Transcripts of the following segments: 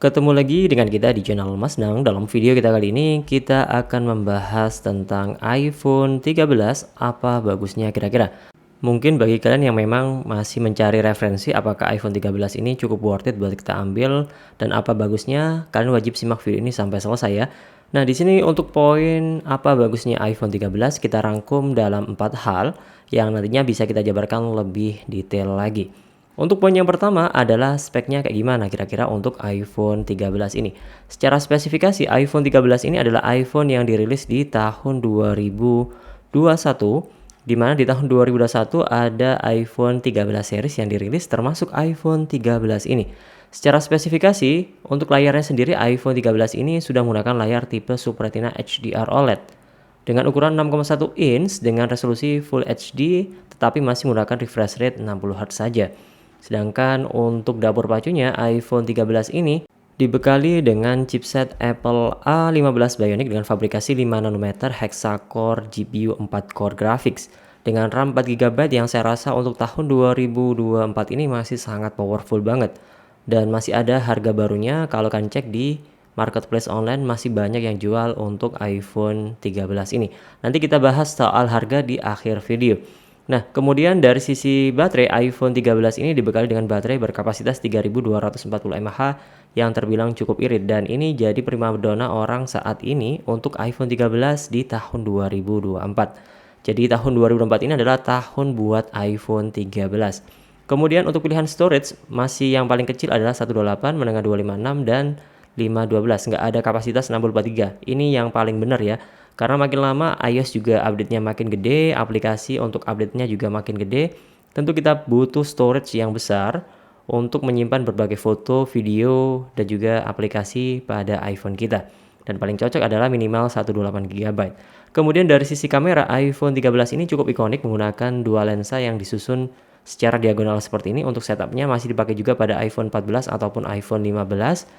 Ketemu lagi dengan kita di channel Mas Nang. Dalam video kita kali ini kita akan membahas tentang iPhone 13, apa bagusnya kira-kira. Mungkin bagi kalian yang memang masih mencari referensi apakah iPhone 13 ini cukup worth it buat kita ambil dan apa bagusnya, kalian wajib simak video ini sampai selesai ya. Nah, di sini untuk poin apa bagusnya iPhone 13 kita rangkum dalam 4 hal yang nantinya bisa kita jabarkan lebih detail lagi. Untuk poin yang pertama adalah speknya kayak gimana kira-kira untuk iPhone 13 ini. Secara spesifikasi iPhone 13 ini adalah iPhone yang dirilis di tahun 2021, di mana di tahun 2021 ada iPhone 13 series yang dirilis termasuk iPhone 13 ini. Secara spesifikasi untuk layarnya sendiri iPhone 13 ini sudah menggunakan layar tipe Super Retina HDR OLED dengan ukuran 6,1 inch dengan resolusi Full HD tetapi masih menggunakan refresh rate 60Hz saja. Sedangkan untuk dapur pacunya iPhone 13 ini dibekali dengan chipset Apple A15 Bionic dengan fabrikasi 5 nanometer hexa-core GPU 4 core graphics dengan RAM 4 GB yang saya rasa untuk tahun 2024 ini masih sangat powerful banget. Dan masih ada harga barunya, kalau kalian cek di marketplace online masih banyak yang jual untuk iPhone 13 ini. Nanti kita bahas soal harga di akhir video. Nah, kemudian dari sisi baterai, iPhone 13 ini dibekali dengan baterai berkapasitas 3240 mAh yang terbilang cukup irit dan ini jadi primadona orang saat ini untuk iPhone 13 di tahun 2024. Jadi tahun 2024 ini adalah tahun buat iPhone 13. Kemudian untuk pilihan storage masih yang paling kecil adalah 128, menengah 256 dan 512. Nggak ada kapasitas 643. Ini yang paling benar ya. Karena makin lama iOS juga update-nya makin gede, aplikasi untuk update-nya juga makin gede. Tentu kita butuh storage yang besar untuk menyimpan berbagai foto, video, dan juga aplikasi pada iPhone kita. Dan paling cocok adalah minimal 128 GB. Kemudian dari sisi kamera, iPhone 13 ini cukup ikonik menggunakan dua lensa yang disusun secara diagonal seperti ini. Untuk setupnya masih dipakai juga pada iPhone 14 ataupun iPhone 15.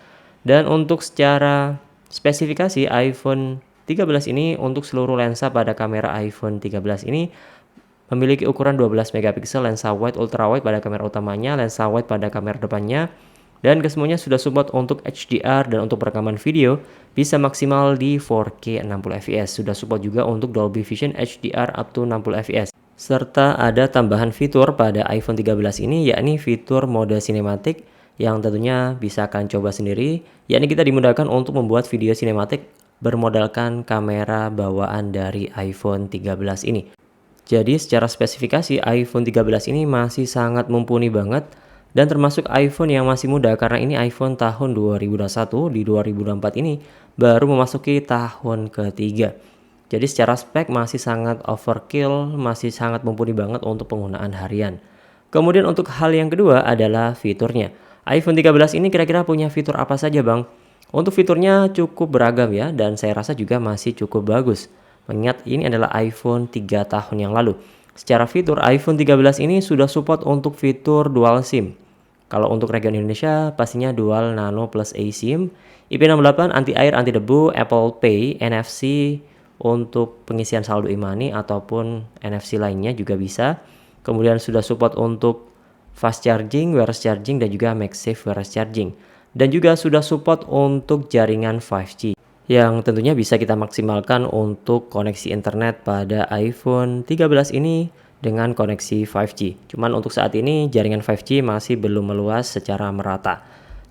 Dan untuk secara spesifikasi iPhone 13 ini untuk seluruh lensa pada kamera iPhone 13 ini memiliki ukuran 12 megapiksel lensa wide ultrawide pada kamera utamanya, lensa wide pada kamera depannya, dan kesemuanya sudah support untuk HDR dan untuk perekaman video bisa maksimal di 4K 60fps. Sudah support juga untuk Dolby Vision HDR up to 60fps. Serta ada tambahan fitur pada iPhone 13 ini yakni fitur mode sinematik yang tentunya bisa kalian coba sendiri, yakni kita dimudahkan untuk membuat video sinematik bermodalkan kamera bawaan dari iPhone 13 ini. Jadi secara spesifikasi iPhone 13 ini masih sangat mumpuni banget dan termasuk iPhone yang masih muda karena ini iPhone tahun 2021, di 2024 ini baru memasuki tahun ketiga. Jadi secara spek masih sangat overkill, masih sangat mumpuni banget untuk penggunaan harian. Kemudian untuk hal yang kedua adalah fiturnya. iPhone 13 ini kira-kira punya fitur apa saja bang? Untuk fiturnya cukup beragam ya, dan saya rasa juga masih cukup bagus. Mengingat ini adalah iPhone 3 tahun yang lalu. Secara fitur, iPhone 13 ini sudah support untuk fitur dual SIM. Kalau untuk region Indonesia, pastinya dual nano plus eSIM, IP68, anti air, anti debu, Apple Pay, NFC untuk pengisian saldo e-money ataupun NFC lainnya juga bisa. Kemudian sudah support untuk fast charging, wireless charging, dan juga MagSafe wireless charging. Dan juga sudah support untuk jaringan 5G yang tentunya bisa kita maksimalkan untuk koneksi internet pada iPhone 13 ini dengan koneksi 5G. Cuman untuk saat ini jaringan 5G masih belum meluas secara merata.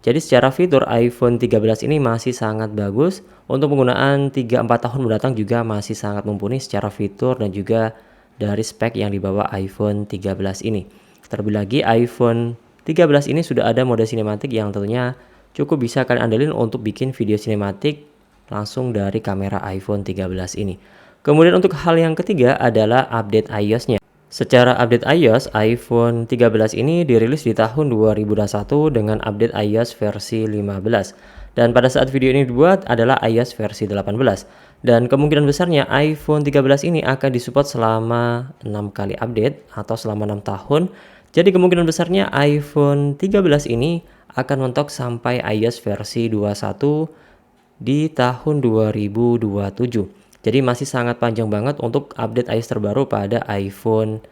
Jadi secara fitur iPhone 13 ini masih sangat bagus. Untuk penggunaan 3-4 tahun mendatang juga masih sangat mumpuni secara fitur dan juga dari spek yang dibawa iPhone 13 ini. Terlebih lagi iPhone 13 ini sudah ada mode sinematik yang tentunya cukup bisa kalian andelin untuk bikin video sinematik langsung dari kamera iPhone 13 ini. Kemudian untuk hal yang ketiga adalah update iOS-nya. Secara update iOS, iPhone 13 ini dirilis di tahun 2021 dengan update iOS versi 15. Dan pada saat video ini dibuat adalah iOS versi 18. Dan kemungkinan besarnya iPhone 13 ini akan disupport selama 6 kali update atau selama 6 tahun. Jadi kemungkinan besarnya iPhone 13 ini akan mentok sampai iOS versi 21 di tahun 2027. Jadi masih sangat panjang banget untuk update iOS terbaru pada iPhone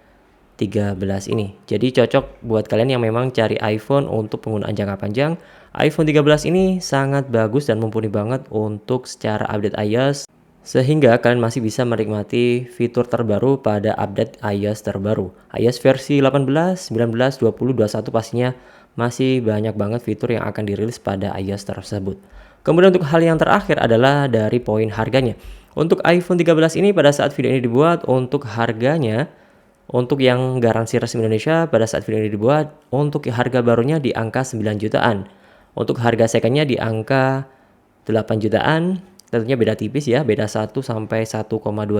13 ini. Jadi cocok buat kalian yang memang cari iPhone untuk penggunaan jangka panjang. iPhone 13 ini sangat bagus dan mumpuni banget untuk secara update iOS, sehingga kalian masih bisa menikmati fitur terbaru pada update iOS terbaru. iOS versi 18, 19, 20, 21 pastinya masih banyak banget fitur yang akan dirilis pada iOS tersebut. Kemudian untuk hal yang terakhir adalah dari poin harganya. Untuk iPhone 13 ini pada saat video ini dibuat, untuk harganya, untuk yang garansi resmi Indonesia pada saat video ini dibuat, untuk harga barunya di angka 9 jutaan. Untuk harga secondnya di angka 8 jutaan. Tentunya beda tipis ya, beda 1 sampai 1,2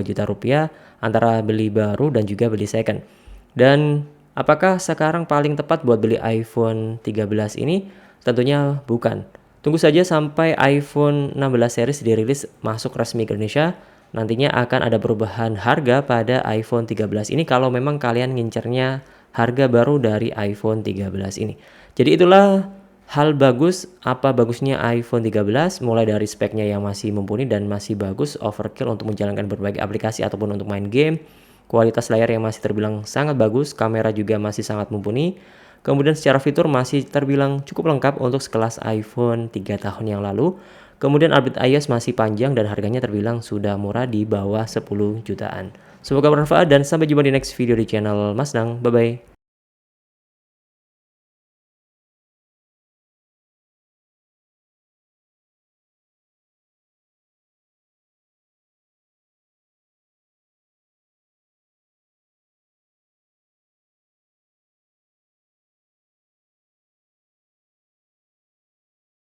juta rupiah antara beli baru dan juga beli second. Dan apakah sekarang paling tepat buat beli iPhone 13 ini? Tentunya bukan. Tunggu saja sampai iPhone 16 series dirilis masuk resmi ke Indonesia. Nantinya akan ada perubahan harga pada iPhone 13 ini kalau memang kalian ngincernya harga baru dari iPhone 13 ini. Jadi itulah hal bagus, apa bagusnya iPhone 13, mulai dari speknya yang masih mumpuni dan masih bagus, overkill untuk menjalankan berbagai aplikasi ataupun untuk main game. Kualitas layar yang masih terbilang sangat bagus, kamera juga masih sangat mumpuni. Kemudian secara fitur masih terbilang cukup lengkap untuk sekelas iPhone 3 tahun yang lalu. Kemudian update iOS masih panjang dan harganya terbilang sudah murah di bawah 10 jutaan. Semoga bermanfaat dan sampai jumpa di next video di channel Mas Nang. Bye-bye.